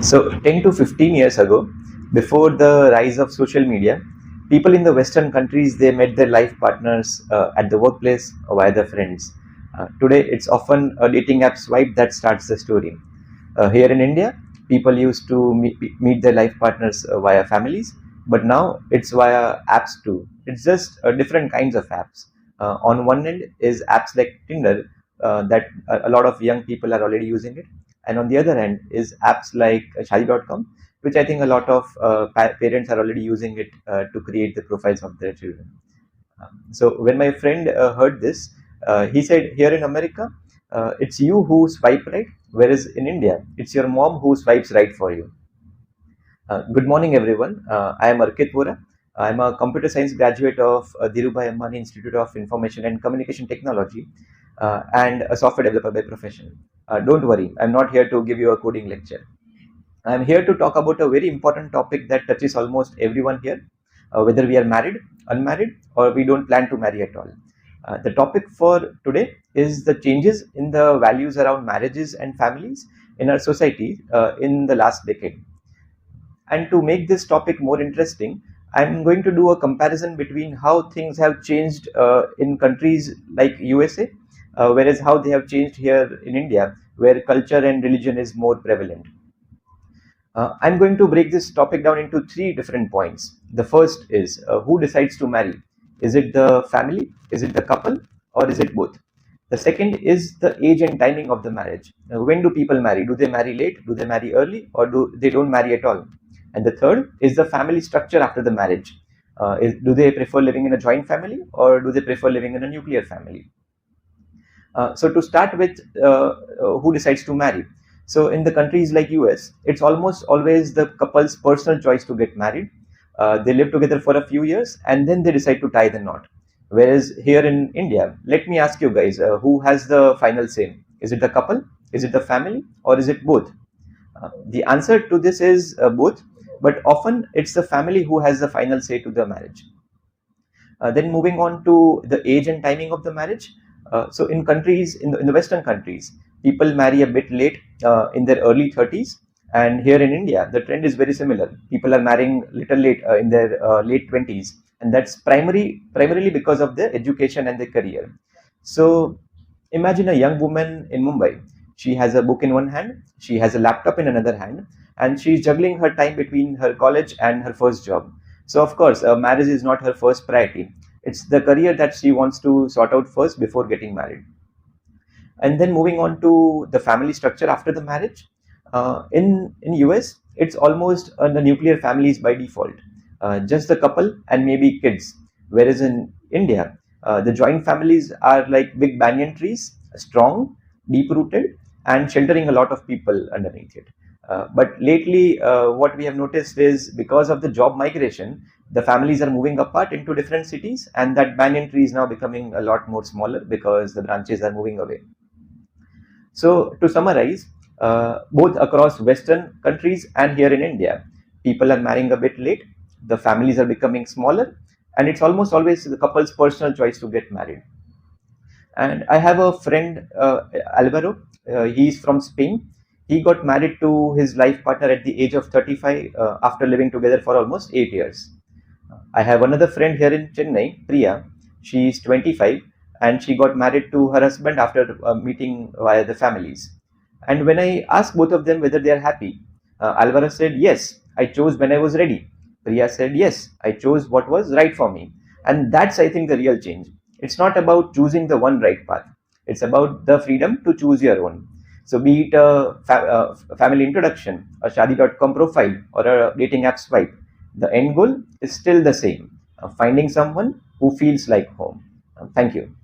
So 10 to 15 years ago, before the rise of social media, people in the Western countries, they met their life partners at the workplace or via their friends. Today, it's often a dating app swipe that starts the story. Here in India, people used to meet their life partners via families, but now it's via apps too. It's just different kinds of apps. On one end is apps like Tinder that a lot of young people are already using it, and on the other end is apps like shadi.com, which I think a lot of parents are already using it to create the profiles of their children. So when my friend heard this, he said, here in America, it's you who swipe right, whereas in India, it's your mom who swipes right for you. Good morning, everyone. I am Arkit Vora. I'm a computer science graduate of Dhirubhai Ambani Institute of Information and Communication Technology and a software developer by profession. Don't worry, I'm not here to give you a coding lecture. I'm here to talk about a very important topic that touches almost everyone here, whether we are married, unmarried, or we don't plan to marry at all. The topic for today is the changes in the values around marriages and families in our society in the last decade. And to make this topic more interesting, I'm going to do a comparison between how things have changed in countries like USA, whereas how they have changed here in India, where culture and religion is more prevalent. I'm going to break this topic down into three different points. The first is who decides to marry? Is it the family? Is it the couple? Or is it both? The second is the age and timing of the marriage. When do people marry? Do they marry late? Do they marry early? Or do they don't marry at all? And the third is the family structure after the marriage. Do they prefer living in a joint family or do they prefer living in a nuclear family? So to start with, who decides to marry? So in the countries like US, it's almost always the couple's personal choice to get married. They live together for a few years and then they decide to tie the knot. Whereas here in India, let me ask you guys, who has the final say? Is it the couple? Is it the family? Or is it both? The answer to this is both, but often it's the family who has the final say to the marriage. Then moving on to the age and timing of the marriage. So in countries, in the Western countries, people marry a bit late in their early 30s. And here in India, the trend is very similar. People are marrying little late in their late 20s. And that's primarily because of their education and their career. So imagine a young woman in Mumbai. She has a book in one hand, she has a laptop in another hand, and she's juggling her time between her college and her first job. So of course, marriage is not her first priority. It's the career that she wants to sort out first before getting married. And then moving on to the family structure after the marriage. In US, it's almost the nuclear families by default, just the couple and maybe kids. Whereas in India, the joint families are like big banyan trees, strong, deep rooted, and sheltering a lot of people underneath it. But lately, what we have noticed is because of the job migration, the families are moving apart into different cities, and that banyan tree is now becoming a lot more smaller because the branches are moving away. So, to summarize, both across Western countries and here in India, people are marrying a bit late, the families are becoming smaller, and it's almost always the couple's personal choice to get married. And I have a friend, Alvaro. He's from Spain. He got married to his life partner at the age of 35 after living together for almost 8 years. I have another friend here in Chennai, Priya. She's 25 and she got married to her husband after meeting via the families. And when I asked both of them whether they are happy, Alvaro said, yes, I chose when I was ready. Priya said, yes, I chose what was right for me. And that's, I think, the real change. It's not about choosing the one right path. It's about the freedom to choose your own. So be it a family introduction, a shadi.com profile, or a dating app swipe, the end goal is still the same, finding someone who feels like home. Thank you.